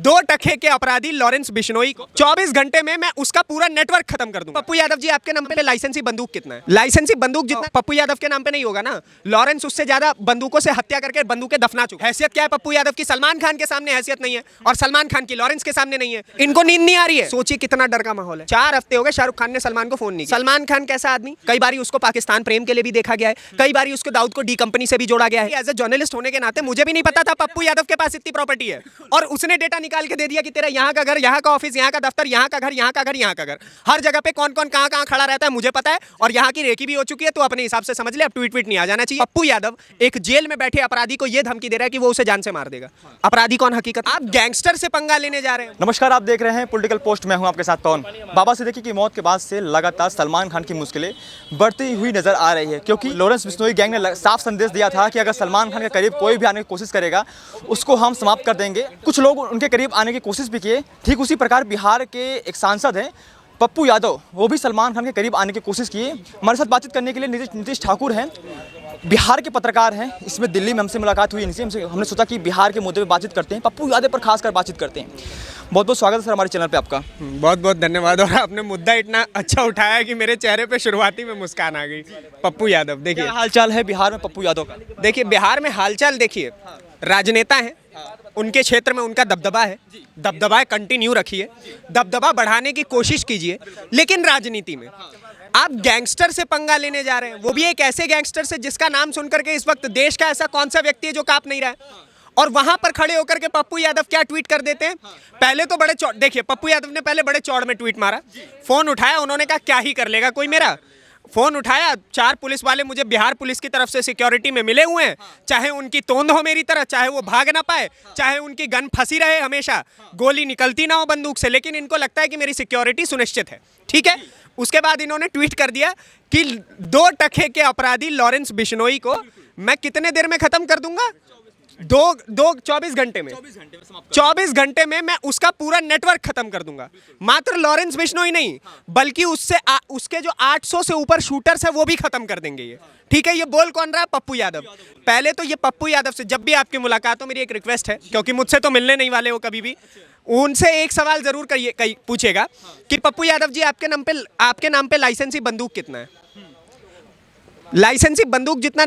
दो टके के अपराधी लॉरेंस बिश्नोई को 24 घंटे में मैं उसका पूरा नेटवर्क खत्म कर दूंगा। पप्पू यादव जी, आपके नाम पे लाइसेंसी बंदूक कितना है? लाइसेंसी बंदूक जितना पप्पू यादव के नाम पे नहीं होगा ना। लॉरेंस उससे ज्यादा बंदूकों से हत्या करके बंदूकें दफना चुका। हैसियत क्या है पप्पू यादव की? सलमान खान के सामने हैसियत नहीं है और सलमान खान की लॉरेंस के सामने नहीं है। इनको नींद नहीं आ रही है। सोचिए कितना डर का माहौल है। 4 हफ्ते हो गए शाहरुख खान ने सलमान को फोन नहीं किया। सलमान खान कैसा आदमी, कई बार उसको पाकिस्तान प्रेम के लिए भी देखा गया है, कई बार उसको दाऊद को डी कंपनी से भी जोड़ा गया है। एज ए जर्नलिस्ट होने के नाते मुझे भी नहीं पता था पप्पू यादव के पास इतनी प्रॉपर्टी है, और उसने डेटा निकाल के दे दिया कि तेरा यहाँ का घर, यहाँ का ऑफिस, यहाँ का दफ्तर, यहाँ का घर, यहाँ का घर, यहाँ का घर, हर जगह पे कौन कौन कहाँ कहाँ खड़ा रहता है मुझे पता है, और यहाँ की रेकी भी हो चुकी है। तो अपने हिसाब से समझ ले, अब ट्वीट नहीं आ जाना चाहिए। पप्पू यादव एक जेल में बैठे अपराधी को यह धमकी दे रहा है कि वो उसे जान से मार देगा। अपराधी कौन? हकीकत आप गैंगस्टर से पंगा लेने जा रहे हैं। नमस्कार, आप देख रहे हैं पॉलिटिकल पोस्ट। मैं हूं आपके साथ कौन। बाबा सिद्दीकी की मौत के बाद से लगातार सलमान खान की मुश्किलें बढ़ती हुई नजर आ रही है, क्योंकि लॉरेंस बिश्नोई गैंग ने साफ संदेश दिया था कि अगर सलमान खान के करीब कोई भी आने की कोशिश करेगा उसको हम समाप्त कर देंगे। कुछ लोग उनके करीब आने की कोशिश भी किए। ठीक उसी प्रकार बिहार के एक सांसद हैं पप्पू यादव, वो भी सलमान खान के करीब आने की कोशिश किए। हमारे साथ बातचीत करने के लिए नीतीश ठाकुर हैं, बिहार के पत्रकार हैं। इसमें दिल्ली में हमसे मुलाकात हुई इनसे, हमने सोचा कि बिहार के मुद्दे पे बातचीत करते हैं, पप्पू यादव पर खासकर बातचीत करते हैं। बहुत बहुत स्वागत है सर हमारे चैनल पे आपका। बहुत बहुत धन्यवाद। और आपने मुद्दा इतना अच्छा उठाया कि मेरे चेहरे पे शुरुआती में मुस्कान आ गई। पप्पू यादव, देखिए क्या हालचाल है बिहार में पप्पू यादव का? देखिए बिहार में हालचाल देखिए, राजनेता हैं, उनके क्षेत्र में उनका दबदबा है, दबदबा कंटिन्यू रखिए, दबदबा बढ़ाने की कोशिश कीजिए। लेकिन राजनीति में आप गैंगस्टर से पंगा लेने जा रहे हैं, वो भी एक ऐसे गैंगस्टर से जिसका नाम सुनकर के इस वक्त देश का ऐसा कौन सा व्यक्ति है जो कांप नहीं रहा है। और वहां पर खड़े होकर के पप्पू यादव क्या ट्वीट कर देते हैं। पहले तो बड़े देखिए, पप्पू यादव ने पहले बड़े चौड़ में ट्वीट मारा, फोन उठाया, उन्होंने कहा क्या ही कर लेगा कोई मेरा। फोन उठाया, 4 पुलिस वाले मुझे बिहार पुलिस की तरफ से सिक्योरिटी में मिले हुए हैं, चाहे उनकी तोंद हो मेरी तरह, चाहे वो भाग ना पाए, चाहे उनकी गन फंसी रहे, हमेशा गोली निकलती ना हो बंदूक से, लेकिन इनको लगता है कि मेरी सिक्योरिटी सुनिश्चित है। ठीक है, उसके बाद इन्होंने ट्वीट कर दिया कि 2 टके के अपराधी लॉरेंस बिश्नोई को मैं कितने देर में खत्म कर दूंगा? 24 घंटे में 24 घंटे में मैं उसका पूरा नेटवर्क खत्म कर दूंगा। मात्र लॉरेंस बिश्नोई नहीं, बल्कि उसके जो 800 से ऊपर शूटर्स है वो भी खत्म कर देंगे ये। ठीक है, ये बोल कौन रहा है? पप्पू यादव। पहले तो ये पप्पू यादव से जब भी आपकी मुलाकात हो, मेरी एक रिक्वेस्ट है, क्योंकि मुझसे तो मिलने नहीं वाले हो कभी भी, उनसे एक सवाल जरूर पूछेगा कि पप्पू यादव जी, आपके नाम पे लाइसेंसी बंदूक कितना है? लाइसेंसी बंदूक जितना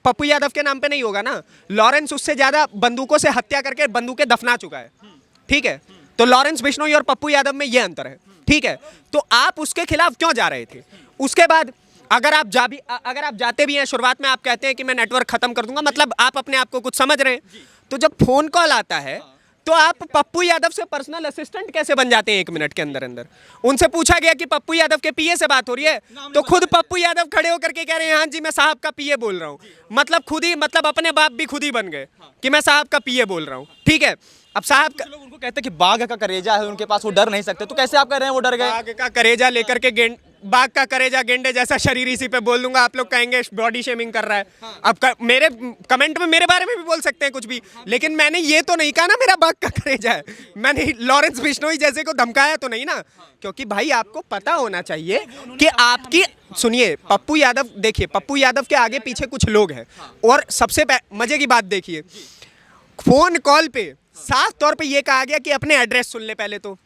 पप्पू यादव के नाम पे नहीं होगा ना। लॉरेंस उससे ज्यादा बंदूकों से हत्या करके बंदूकें दफना चुका है। ठीक है, तो लॉरेंस बिश्नोई और पप्पू यादव में यह अंतर है। ठीक है, तो आप उसके खिलाफ क्यों जा रहे थे? उसके बाद अगर आप जाते भी हैं, शुरुआत में आप कहते हैं कि मैं नेटवर्क खत्म कर दूंगा, मतलब आप अपने आप को कुछ समझ रहे हैं। तो जब फोन कॉल आता है तो आप पप्पू यादव से पर्सनल असिस्टेंट कैसे बन जाते हैं 1 मिनट के अंदर अंदर? उनसे पूछा गया कि पप्पू यादव के पीए से बात हो रही है, तो खुद पप्पू यादव खड़े होकर के कह रहे हैं हाँ जी मैं साहब का पीए बोल रहा हूँ। मतलब अपने बाप भी खुद ही बन गए कि मैं साहब का पीए बोल रहा हूँ। ठीक है, अब साहब लोग उनको कहते हैं कि बाघ का करेजा है उनके पास, वो डर नहीं सकते, तो कैसे आप कह रहे हैं वो डर गए? बाघ का करेजा लेकर के बाघ का करेजा गेंडे जैसा शरीर इसी पे बोल दूंगा। आप लोग कहेंगे बॉडी शेमिंग कर रहा है। अब मेरे कमेंट में मेरे बारे में भी बोल सकते हैं कुछ भी, लेकिन मैंने ये तो नहीं कहा ना मेरा बाघ का करेजा है। मैंने लॉरेंस बिश्नोई जैसे को धमकाया तो नहीं ना, क्योंकि भाई आपको पता होना चाहिए कि आपकी सुनिए, पप्पू यादव देखिए, पप्पू यादव के आगे पीछे कुछ लोग हैं। और सबसे मजे की बात देखिए, फोन कॉल पे साफ तौर पे ये कहा गया कि अपने एड्रेस सुन ले पहले तो,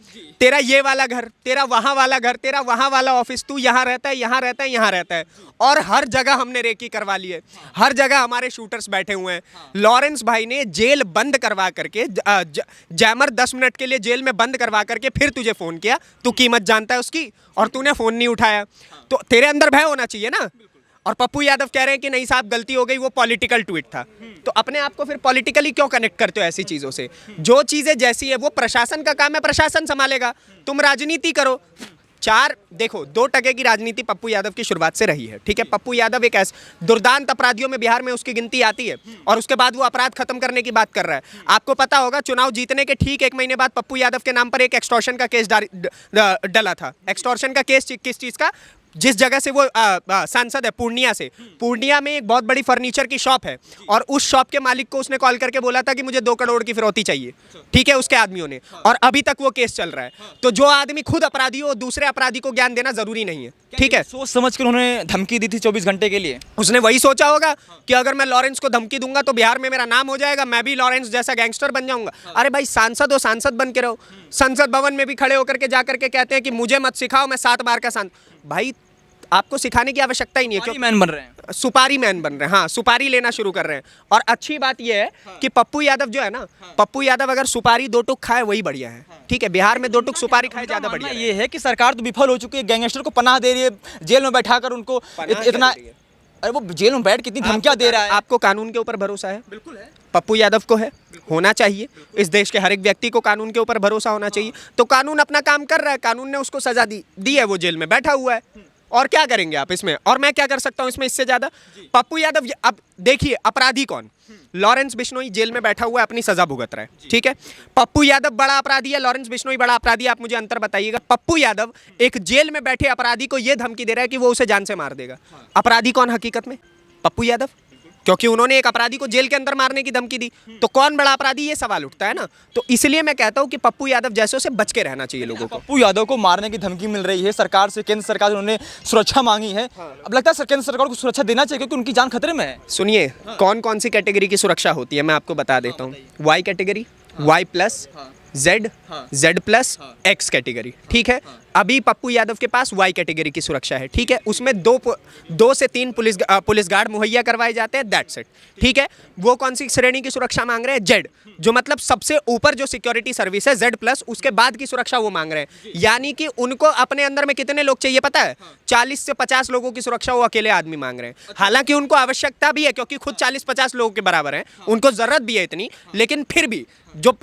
तेरा ये वाला घर, तेरा वहाँ वाला घर, तेरा वहाँ वाला ऑफिस, तू यहाँ रहता है, यहाँ रहता है, यहाँ रहता है। और हर जगह हमने रेकी करवा ली है, हर जगह हमारे शूटर्स बैठे हुए हैं। लॉरेंस भाई ने जेल बंद करवा करके जैमर 10 मिनट के लिए जेल में बंद करवा करके फिर तुझे फ़ोन किया, तू कीमत जानता है उसकी, और तूने फ़ोन नहीं उठाया, तो तेरे अंदर भय होना चाहिए ना। और पप्पू यादव कह रहे हैं कि नहीं साहब गलती हो गई, वो पॉलिटिकल ट्वीट था। तो अपने आप को फिर पॉलिटिकली क्यों कनेक्ट करते हो ऐसी चीज़ों से? जो चीज़ें जैसी है वो प्रशासन का काम है, प्रशासन संभालेगा, तुम राजनीति करो। देखो 2 टके की राजनीति पप्पू यादव की शुरुआत से रही है। ठीक है, पप्पू यादव एक ऐसे दुर्दांत अपराधियों में बिहार में उसकी गिनती आती है, और उसके बाद वो अपराध खत्म करने की बात कर रहा है। आपको पता होगा चुनाव जीतने के ठीक 1 महीने बाद पप्पू यादव के नाम पर एक एक्सटॉर्शन का केस डला था। एक्सटॉर्शन का केस किस चीज़ का? जिस जगह से वो सांसद है, पूर्णिया से, पूर्णिया में एक बहुत बड़ी फर्नीचर की शॉप है और उस शॉप के मालिक को उसने कॉल करके बोला था कि मुझे 2 करोड़ की फिरौती चाहिए, ठीक है, उसके आदमियों ने, और अभी तक वो केस चल रहा है। तो जो आदमी खुद अपराधी हो, दूसरे अपराधी को ज्ञान देना जरूरी नहीं है, ठीक है। सोच समझ कर उन्होंने धमकी दी थी 24 घंटे के लिए। उसने वही सोचा होगा कि अगर मैं लॉरेंस को धमकी दूंगा तो बिहार में मेरा नाम हो जाएगा, मैं भी लॉरेंस जैसा गैंगस्टर बन जाऊंगा। अरे भाई, सांसद हो, सांसद बन के रहो। संसद भवन में भी खड़े होकर के जाकर के कहते हैं कि मुझे मत सिखाओ, मैं 7 बार का सांसद। भाई, आपको सिखाने की आवश्यकता ही नहीं है, सुपारी मैन बन रहे हैं। सुपारी मैन बन रहे हैं, हाँ, सुपारी लेना शुरू कर रहे हैं। और अच्छी बात यह है कि पप्पू यादव जो है ना, पप्पू यादव अगर सुपारी 2 टुक खाए वही बढ़िया है, ठीक है। बिहार में 2 टुक सुपारी खाए ज्यादा बढ़िया है। ये है कि सरकार तो विफल हो चुकी है, गैंगस्टर को पनाह दे रही है, जेल में बैठाकर उनको इतना, अरे वो जेल में बैठ कितनी धमकियां दे रहा है। आपको कानून के ऊपर भरोसा है? बिल्कुल है। पप्पू यादव को है, होना चाहिए। इस देश के हर एक व्यक्ति को कानून के ऊपर भरोसा होना चाहिए। तो कानून अपना काम कर रहा है, कानून ने उसको सजा दी है, वो जेल में बैठा हुआ है। और क्या करेंगे आप इसमें? और मैं क्या कर सकता हूं इसमें इससे ज्यादा? पप्पू यादव, अब देखिए अपराधी कौन? लॉरेंस बिश्नोई जेल में बैठा हुआ है, अपनी सजा भुगत रहा है, ठीक है। पप्पू यादव बड़ा अपराधी है, लॉरेंस बिश्नोई बड़ा अपराधी है? आप मुझे अंतर बताइएगा। पप्पू यादव एक जेल में बैठे अपराधी को यह धमकी दे रहा है कि वो उसे जान से मार देगा। अपराधी कौन हकीकत में? पप्पू यादव, क्योंकि उन्होंने एक अपराधी को जेल के अंदर मारने की धमकी दी। तो कौन बड़ा अपराधी, ये सवाल उठता है ना। तो इसलिए मैं कहता हूं कि पप्पू यादव जैसों से बच के रहना चाहिए लोगों को। पप्पू यादव को मारने की धमकी मिल रही है सरकार से, केंद्र सरकार से उन्होंने सुरक्षा मांगी है। अब लगता है केंद्र सरकार को सुरक्षा देना चाहिए क्योंकि उनकी जान खतरे में है। सुनिए, कौन कौन सी कैटेगरी की सुरक्षा होती है मैं आपको बता देता हूँ। Y category, Y plus, Z, Z plus, X category, ठीक है। अभी पप्पू यादव के पास वाई कैटेगरी की सुरक्षा है, ठीक है। उसमें 2 से 3 पुलिस गार्ड मुहैया करवाए जाते हैं, दैट्स इट, ठीक है। वो कौन सी श्रेणी की सुरक्षा मांग रहे हैं? जेड, जो मतलब सबसे ऊपर जो सिक्योरिटी सर्विस है, जेड प्लस, उसके बाद की सुरक्षा वो मांग रहे हैं। यानी कि उनको अपने अंदर में कितने लोग चाहिए पता है? 40 से 50 लोगों की सुरक्षा वो अकेले आदमी मांग रहे हैं। हालांकि उनको आवश्यकता भी है क्योंकि खुद 40-50 लोगों के बराबर हैं, उनको जरूरत भी है इतनी, लेकिन फिर भी जो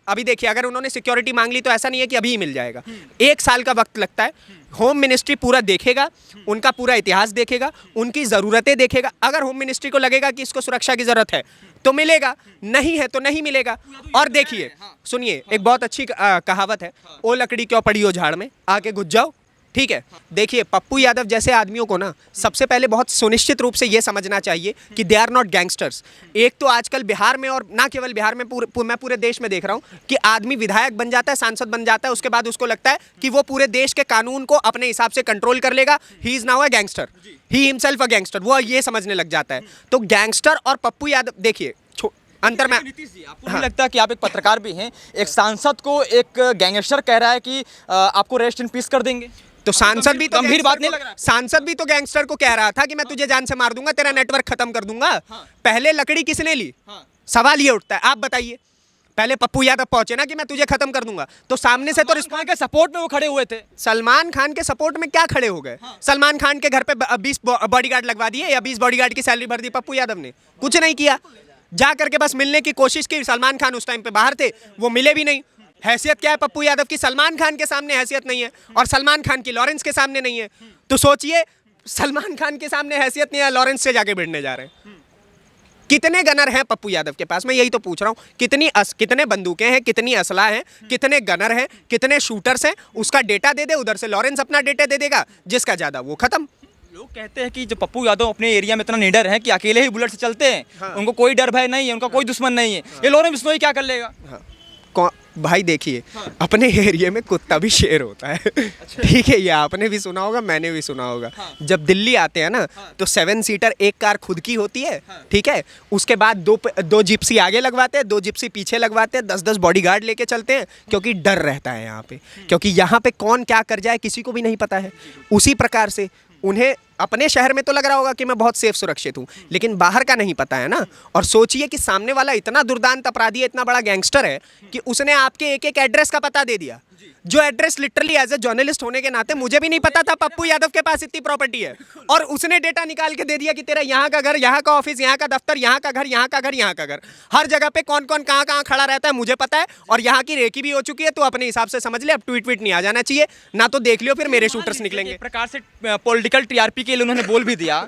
अभी देखिए, अगर उन्होंने सिक्योरिटी मांग ली तो ऐसा नहीं है कि अभी ही मिल जाएगा। 1 साल का वक्त लगता है। होम मिनिस्ट्री पूरा देखेगा, उनका पूरा इतिहास देखेगा, उनकी ज़रूरतें देखेगा। अगर होम मिनिस्ट्री को लगेगा कि इसको सुरक्षा की ज़रूरत है तो मिलेगा, नहीं है तो नहीं मिलेगा। और देखिए, सुनिए, एक बहुत अच्छी कहावत है, ओ लकड़ी क्यों पड़ी हो झाड़ में, आके घुस जाओ, ठीक है। देखिए, पप्पू यादव जैसे आदमियों को ना सबसे पहले बहुत सुनिश्चित रूप से ये समझना चाहिए कि दे आर नॉट गैंगस्टर्स। एक तो आजकल बिहार में, और ना केवल बिहार में, मैं पूरे देश में देख रहा हूँ कि आदमी विधायक बन जाता है, सांसद बन जाता है, उसके बाद उसको लगता है कि वो पूरे देश के कानून को अपने हिसाब से कंट्रोल कर लेगा। He is now a gangster, he himself a gangster, वो ये समझने लग जाता है। तो गैंगस्टर और पप्पू यादव, देखिए अंतर में, आपको नहीं लगता कि आप एक पत्रकार भी हैं, एक सांसद को एक गैंगस्टर कह रहा है कि आपको रेस्ट इन पीस कर देंगे? तो सांसद भी तो गंभीर बात नहीं लग रहा? सांसद भी तो गैंगस्टर को कह रहा था कि मैं तुझे जान से मार दूंगा, तेरा नेटवर्क खत्म कर दूंगा। पहले लकड़ी किसने ली? सवाल ये उठता है, आप बताइए। पहले पप्पू यादव पहुंचे ना कि मैं तुझे खत्म कर दूंगा, तो सामने से तो रिस्पॉन्स के सपोर्ट में वो खड़े हुए थे। सलमान खान के सपोर्ट में क्या खड़े हो गए? सलमान खान के घर पे 20 बॉडीगार्ड लगवा दिए या 20 बॉडीगार्ड की सैलरी भर दी पप्पू यादव ने? कुछ नहीं किया। जा करके बस मिलने की कोशिश की। सलमान खान उस टाइम पे बाहर थे, वो मिले भी नहीं। हैसियत क्या है पप्पू यादव की? सलमान खान के सामने हैसियत नहीं है, और सलमान खान की लॉरेंस के सामने नहीं है। तो सोचिए, सलमान खान के सामने हैसियत नहीं है, लॉरेंस से जाके भिड़ने जा रहे हैं। कितने गनर हैं पप्पू यादव के पास? मैं यही तो पूछ रहा हूँ। कितने बंदूकें हैं, कितनी असला हैं, कितने गनर हैं, कितने शूटर्स हैं? उसका डेटा दे दे, उधर से लॉरेंस अपना डेटा दे देगा, जिसका ज्यादा वो खत्म। लोग कहते हैं कि जो पप्पू यादव अपने एरिया में इतना निडर है कि अकेले ही बुलेट से चलते हैं, उनको कोई डर भय नहीं है, उनका कोई दुश्मन नहीं है। ये लॉरेंस बिश्नोई क्या कर लेगा? भाई देखिए, अपने एरिया में कुत्ता भी शेर होता है, ठीक है। ये आपने भी सुना होगा, मैंने भी सुना होगा। जब दिल्ली आते हैं ना, तो 7 सीटर एक कार खुद की होती है, ठीक है। उसके बाद 2 जिप्सी आगे लगवाते हैं, 2 जिप्सी पीछे लगवाते हैं, 10-10 बॉडीगार्ड लेके चलते हैं, क्योंकि डर रहता है यहाँ पे, क्योंकि यहाँ पे कौन क्या कर जाए किसी को भी नहीं पता है। उसी प्रकार से उन्हें अपने शहर में तो लग रहा होगा कि मैं बहुत सेफ सुरक्षित हूँ, लेकिन बाहर का नहीं पता है ना। और सोचिए कि सामने वाला इतना दुर्दांत अपराधी है, इतना बड़ा गैंगस्टर है कि उसने आपके एक एड्रेस का पता दे दिया, जो address literally as a journalist होने के नाते मुझे भी नहीं पता था पप्पू यादव के पास इतनी प्रॉपर्टी है, और उसने डेटा निकाल के दे दिया कि तेरा यहाँ का घर, यहाँ का ऑफिस, यहाँ का दफ्तर, यहाँ का घर, यहाँ का घर, यहाँ का घर, हर जगह पे कौन कौन कहाँ कहाँ खड़ा रहता है मुझे पता है, और यहाँ की रेकी भी हो चुकी है। तो अपने हिसाब से समझ ले, अब ट्वीट नहीं आ जाना चाहिए ना, तो देख लियो फिर मेरे शूटर्स निकलेंगे। एक प्रकार से पॉलिटिकल टीआरपी के लिए उन्होंने बोल भी दिया,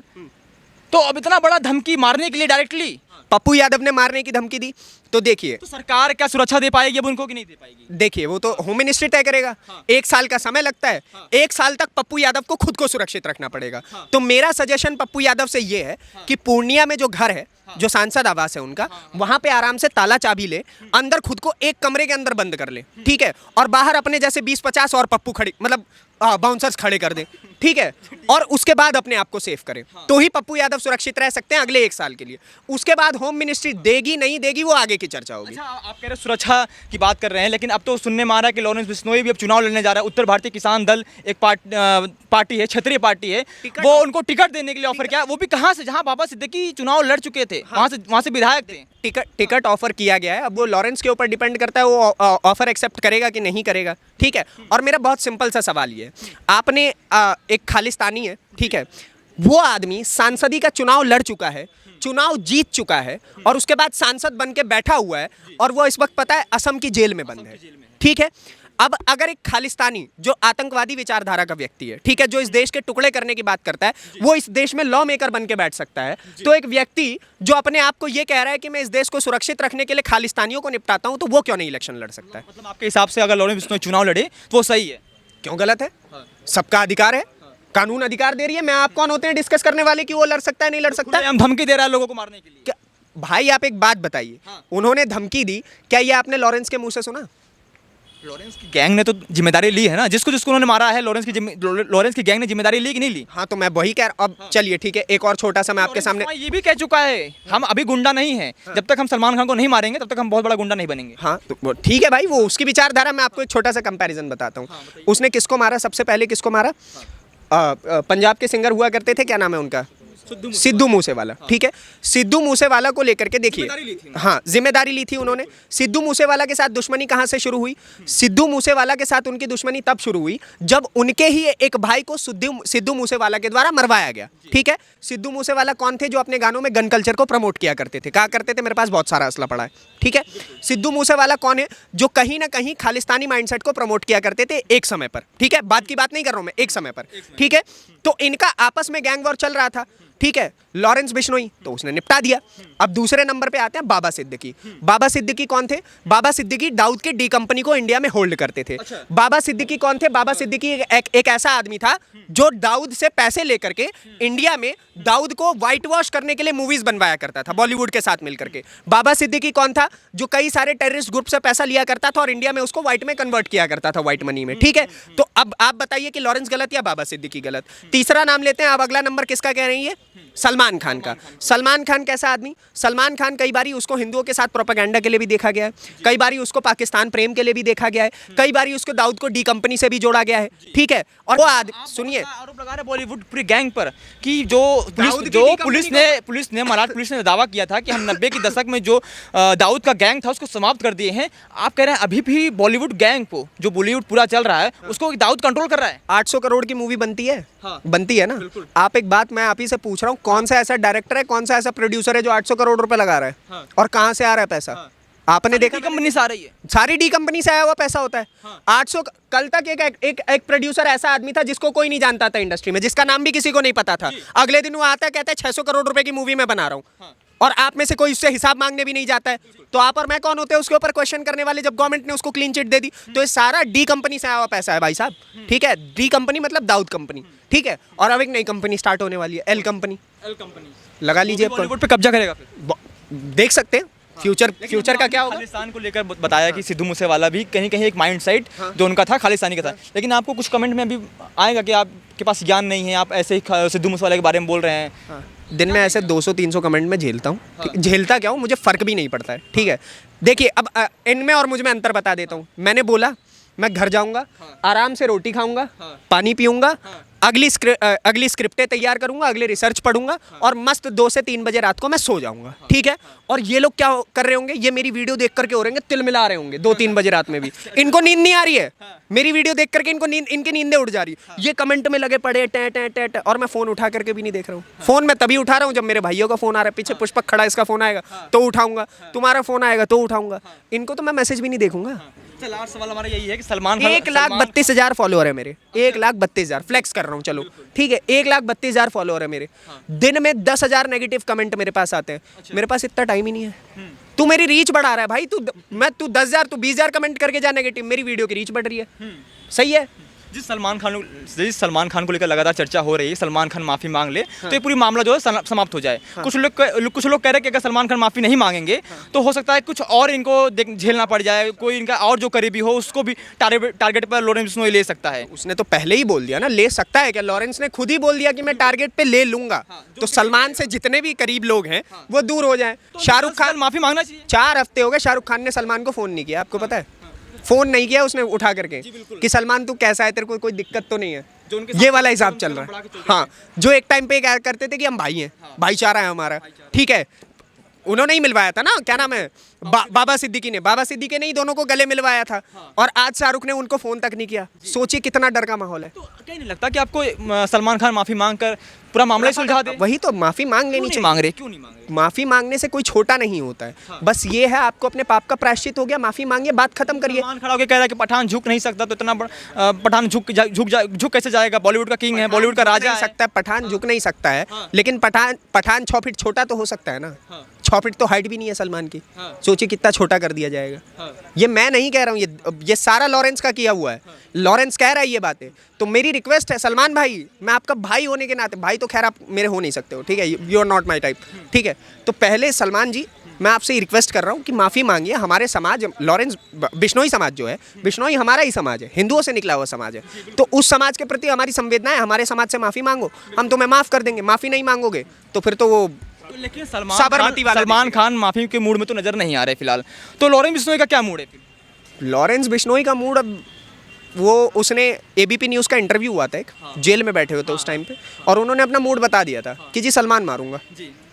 तो अब इतना बड़ा धमकी मारने के लिए डायरेक्टली पप्पू यादव ने मारने की धमकी दी, तो देखिए तो सरकार क्या सुरक्षा दे पाएगी अब उनको कि नहीं दे पाएगी? देखिए वो तो होम मिनिस्ट्री तय करेगा। 1 साल का समय लगता है। 1 साल तक पप्पू यादव को खुद को सुरक्षित रखना पड़ेगा। तो मेरा सजेशन पप्पू यादव से ये है कि पूर्णिया में जो घर है, जो सांसद आवास है उनका, वहां पे आराम से ताला चाबी ले, अंदर खुद को एक कमरे के अंदर बंद कर ले, ठीक है, और बाहर अपने जैसे 20-50 और पप्पू खड़े, मतलब बाउंसर्स खड़े कर दे, ठीक है, और उसके बाद अपने आप को सेफ करें, तो ही पप्पू यादव सुरक्षित रह सकते हैं अगले 1 साल के लिए। उसके बाद होम मिनिस्ट्री देगी नहीं देगी वो आगे की चर्चा होगी। अच्छा, आप कह रहे सुरक्षा की बात कर रहे हैं, लेकिन अब तो सुनने में आ रहा है कि लॉरेंस बिश्नोई भी अब चुनाव लड़ने जा रहा है। उत्तर भारतीय किसान दल एक पार्टी है, क्षेत्रीय पार्टी है, वो उनको टिकट देने के लिए ऑफर किया। वो भी कहाँ से, जहाँ बाबा सिद्दीकी चुनाव लड़ चुके थे, वहाँ से विधायक थे। टिकट ऑफर किया गया है। अब वो लॉरेंस के ऊपर डिपेंड करता है वो ऑफर एक्सेप्ट करेगा कि नहीं करेगा, ठीक है। और मेरा बहुत सिंपल सा सवाल ये है, आपने एक खालिस्तानी है, ठीक है, वो आदमी सांसदी का चुनाव लड़ चुका है, चुनाव जीत चुका है, और उसके बाद सांसद बन के बैठा हुआ है, और वो इस वक्त पता है असम की जेल में बंद है, ठीक है। अब अगर एक खालिस्तानी जो आतंकवादी विचारधारा का व्यक्ति है, ठीक है, जो इस देश के टुकड़े करने की बात करता है, वो इस देश में लॉ मेकर बन के बैठ सकता है, तो एक व्यक्ति जो अपने आप को ये कह रहा है कि मैं इस देश को सुरक्षित रखने के लिए खालिस्तानियों को निपटाता हूं, तो वो क्यों नहीं इलेक्शन लड़ सकता है? मतलब आपके हिसाब से अगर लॉरेंस बिश्नोई चुनाव लड़े तो वो सही है? क्यों गलत है? सबका अधिकार है, कानून अधिकार दे रही है। मैं आप कौन होते हैं डिस्कस करने वाले कि वो लड़ सकता है नहीं लड़ सकता? हम धमकी दे रहा है लोगों को मारने के लिए। क्या भाई आप एक बात बताइए, उन्होंने धमकी दी, क्या ये आपने लॉरेंस के मुंह से सुना? लॉरेंस की गैंग ने तो जिम्मेदारी ली है ना, जिसको उन्होंने मारा है, लॉरेंस की गैंग ने जिम्मेदारी ली कि नहीं ली? हाँ तो मैं वही कह रहा। अब चलिए ठीक है, एक और छोटा सा मैं आपके सामने, ये भी कह चुका है हम अभी गुंडा नहीं है, जब तक हम सलमान खान को नहीं मारेंगे तब तक हम बहुत बड़ा गुंडा नहीं बनेंगे। हाँ तो ठीक है भाई, वो उसकी विचारधारा। मैं आपको एक छोटा सा कंपैरिजन बताता हूँ। उसने किसको मारा सबसे पहले, किसको मारा? पंजाब के सिंगर हुआ करते थे, क्या नाम है उनका? सिद्धू मूसेवाला, ठीक है। सिद्धू मूसेवाला को लेकर के देखिए, हाँ जिम्मेदारी ली थी उन्होंने। सिद्धू मूसेवाला के साथ दुश्मनी कहाँ से शुरू हुई? सिद्धू मूसेवाला के साथ उनकी दुश्मनी तब शुरू हुई जब उनके ही एक भाई को सिद्धू मूसेवाला के द्वारा मरवाया गया, ठीक है। सिद्धू मूसेवाला कौन थे? जो अपने गानों में गन कल्चर को प्रमोट किया करते थे, कहा करते थे मेरे पास बहुत सारा असला पड़ा है, ठीक है। सिद्धू मूसेवाला कौन है? जो कहीं ना कहीं खालिस्तानी माइंडसेट को प्रमोट किया करते थे एक समय पर, ठीक है, बात की बात नहीं कर रहा हूं मैं, एक समय पर, ठीक है। तो इनका आपस में गैंग वॉर चल रहा था, ठीक है। लॉरेंस बिश्नोई तो उसने निपटा दिया। अब दूसरे नंबर पे आते हैं बाबा सिद्दीकी। बाबा सिद्दीकी कौन थे? बाबा सिद्दीकी दाऊद की डी कंपनी को इंडिया में होल्ड करते थे। बाबा सिद्दीकी कौन थे? बाबा सिद्दीकी एक ऐसा आदमी था जो दाऊद से पैसे लेकर के इंडिया में दाऊद को व्हाइट वॉश करने के लिए मूवीज बनवाया करता था बॉलीवुड के साथ मिलकर के। बाबा सिद्दीकी कौन था? जो कई सारे टेररिस्ट ग्रुप से पैसा लिया करता था और इंडिया में उसको व्हाइट में कन्वर्ट किया करता था, व्हाइट मनी में, ठीक है। तो अब आप बताइए कि लॉरेंस गलत या बाबा सिद्दीकी गलत? तीसरा नाम लेते हैं, अब अगला नंबर किसका कह रही है? सलमान खान का। सलमान खान कैसा आदमी? सलमान खान कई बारी उसको हिंदुओं के साथ प्रोपेगेंडा के लिए भी देखा गया है, कई बारी उसको पाकिस्तान प्रेम के लिए भी देखा गया है, कई बारी उसको दाऊद को डी कंपनी से भी जोड़ा गया है, ठीक है। और वो सुनिए, आरोप लगा रहे बॉलीवुड पूरी गैंग पर कि जो पुलिस ने मराठ पुलिस ने दावा किया था कि हम 90 के दशक में जो दाऊद का गैंग था उसको समाप्त कर दिए हैं। आप कह रहे हैं अभी भी बॉलीवुड गैंग को, जो बॉलीवुड पूरा चल रहा है, उसको दाऊद कंट्रोल कर रहा है। 800 करोड़ की मूवी बनती है, बनती है ना। आप एक बात मैं आप ही से पूछ रहा हूँ, कौन सा ऐसा डायरेक्टर है, कौन सा ऐसा प्रोड्यूसर है जो 800 करोड़ रुपए लगा रहा है? और कहाँ से आ रहा है पैसा? आपने देखा? कंपनी से आ रही है, सारी डी कंपनी से आया हुआ पैसा होता है। 800 कल तक एक प्रोड्यूसर ऐसा आदमी था जिसको कोई नहीं जानता था इंडस्ट्री में, जिसका नाम भी किसी को नहीं पता था। अगले दिन वो आता है, कहता है 600 करोड़ रुपए की मूवी मैं बना रहा हूँ, और आप में से कोई उससे हिसाब मांगने भी नहीं जाता है। तो आप और मैं कौन होते हैं उसके ऊपर क्वेश्चन करने वाले, जब गवर्नमेंट ने उसको क्लीन चिट दे दी? तो ये सारा डी कंपनी से आया हुआ पैसा है भाई साहब, ठीक है। डी कंपनी मतलब दाऊद कंपनी, ठीक है। और अब एक नई कंपनी स्टार्ट होने वाली है, एल कंपनी लगा लीजिए। बॉलीवुड पे कब्जा करेगा फिर, देख सकते हैं फ्यूचर का क्या होगा। खालिस्तान को लेकर बताया कि सिद्धू मूसेवाला भी कहीं कहीं एक माइंडसेट जो उनका था खालिस्तानी का था, लेकिन आपको कुछ कमेंट में अभी आएगा कि आपके पास ज्ञान नहीं है, आप ऐसे ही सिद्धू मूसेवाला के बारे में बोल रहे हैं। दिन में ऐसे 200-300 कमेंट में झेलता हूँ, झेलता क्या हूँ, मुझे फर्क भी नहीं पड़ता है, ठीक है। देखिए अब इनमें और मुझ में अंतर बता देता हूँ। मैंने बोला मैं घर जाऊंगा, आराम से रोटी खाऊंगा, पानी पीऊंगा, अगली स्क्रिप्टें तैयार करूंगा, अगले रिसर्च पढ़ूंगा, और मस्त 2 से 3 बजे रात को मैं सो जाऊंगा, ठीक है। और ये लोग क्या कर रहे होंगे? ये मेरी वीडियो देख करके हो रहे होंगे, तिल मिला रहे होंगे 2-3 बजे रात में भी। इनको नींद नहीं आ रही है, मेरी वीडियो देख करके इनकी नींदें उड़ जा रही है। ये कमेंट में लगे पड़े टे टे टे टे, और मैं फोन उठा करके भी नहीं देख रहा हूँ। फोन मैं तभी उठा रहा हूँ जब मेरे भाइयों का फोन आ रहा है, पीछे पुष्पक खड़ा, इसका फोन आएगा तो उठाऊंगा, तुम्हारा फोन आएगा तो उठाऊंगा। इनको तो मैं मैसेज भी नहीं देखूंगा। अच्छा, लास्ट सवाल हमारा यही है कि सलमान खान 1,32,000 फॉलोअर है मेरे, 1,32,000 फ्लेक्स कर रहा हूँ, चलो ठीक है, 1,32,000 फॉलोअर है मेरे। दिन में 10,000 नेगेटिव कमेंट मेरे पास आते हैं। मेरे पास इतना टाइम ही नहीं है। तू मेरी रीच बढ़ा रहा है भाई, तू 10,000 तू 20,000 कमेंट करके जा नेगेटिव, मेरी वीडियो की रीच बढ़ रही है। सही है। जिस सलमान खान को लेकर लगातार चर्चा हो रही है, सलमान खान माफी मांग ले तो ये पूरी मामला जो है समाप्त हो जाए। कुछ लोग कह रहे हैं कि अगर सलमान खान माफी नहीं मांगेंगे तो हो सकता है कुछ और इनको झेलना पड़ जाए, कोई इनका और जो करीबी हो उसको भी टारगेट पर लॉरेंस बिश्नोई ले सकता है। उसने तो पहले ही बोल दिया ना, ले सकता है क्या? लॉरेंस ने खुद ही बोल दिया कि मैं टारगेट पे ले लूंगा। तो सलमान से जितने भी करीब लोग हैं वो दूर हो जाएं। शाहरुख खान माफी मांगना चाहिए। 4 हफ्ते हो गए शाहरुख खान ने सलमान को फोन नहीं किया, आपको पता है? फोन नहीं किया उसने उठा करके कि सलमान तू कैसा है, तेरे को कोई दिक्कत तो नहीं है। ये वाला हिसाब चल रहा है। हाँ, जो एक टाइम पे क्या करते थे कि हम भाई हैं, भाईचारा है हमारा, ठीक है। उन्होंने ही मिलवाया था ना, क्या नाम है, बाबा सिद्दीकी ने ही दोनों को गले मिलवाया था। और आज शाहरुख ने उनको फोन तक नहीं किया। सोचिए कितना डर का माहौल है। तो क्या नहीं लगता कि आपको सलमान खान माफी मांग कर पूरा मामला ही सुलझा दे? वही तो, माफी मांग लेनी चाहिए। मांग रहे क्यों नहीं मांग रहे? माफी मांगने से कोई छोटा नहीं होता है। बस ये है, आपको अपने पाप का प्रायश्चित हो गया, माफी मांगिए, बात खत्म करिए। सलमान खड़ा होकर कह रहा है कि पठान झुक नहीं सकता, तो इतना बड़ा पठान झुक कैसे जाएगा? बॉलीवुड का किंग है, बॉलीवुड का राजा है। सकता है, पठान झुक नहीं सकता है, लेकिन पठान 6 फीट छोटा तो हो सकता है ना। 6 फीट तो हाइट भी नहीं है सलमान की। सोचिए कितना छोटा कर दिया जाएगा। ये मैं नहीं कह रहा हूँ, ये सारा लॉरेंस का किया हुआ है। लॉरेंस कह रहा है ये बातें। तो मेरी रिक्वेस्ट है सलमान भाई, मैं आपका भाई होने के नाते, भाई तो खैर आप मेरे हो नहीं सकते हो, ठीक है, you are not my type, ठीक है। तो पहले सलमान जी, मैं आपसे रिक्वेस्ट कर रहा हूँ कि माफ़ी मांगिए। हमारे समाज, लॉरेंस बिश्नोई समाज जो है, बिश्नोई हमारा ही समाज है, हिंदुओं से निकला हुआ समाज है। तो उस समाज के प्रति हमारी संवेदना है, हमारे समाज से माफ़ी मांगो, हम तुम्हें माफ़ कर देंगे। माफ़ी नहीं मांगोगे तो फिर तो वो लेकिन सलमान खान माफी के मूड में तो नजर नहीं आ रहे फिलहाल। तो लॉरेंस बिश्नोई का क्या मूड है फिर? लॉरेंस बिश्नोई का मूड, अब वो उसने एबीपी न्यूज़ का इंटरव्यू हुआ था, एक जेल में बैठे हुए थे उस टाइम पे, और उन्होंने अपना मूड बता दिया था कि जी सलमान मारूंगा,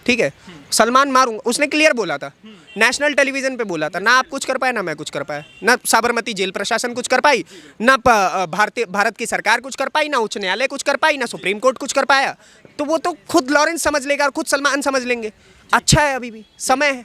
ठीक है, सलमान मारूंगा। उसने क्लियर बोला था, नेशनल टेलीविजन पे बोला था। ना आप कुछ कर पाए, ना मैं कुछ कर पाया, ना साबरमती जेल प्रशासन कुछ कर पाई, ना भारत की सरकार कुछ कर पाई, ना उच्च न्यायालय कुछ कर पाई, ना सुप्रीम कोर्ट कुछ कर पाया। तो वो तो खुद लॉरेंस समझ लेगा और खुद सलमान समझ लेंगे। अच्छा है, अभी भी समय है।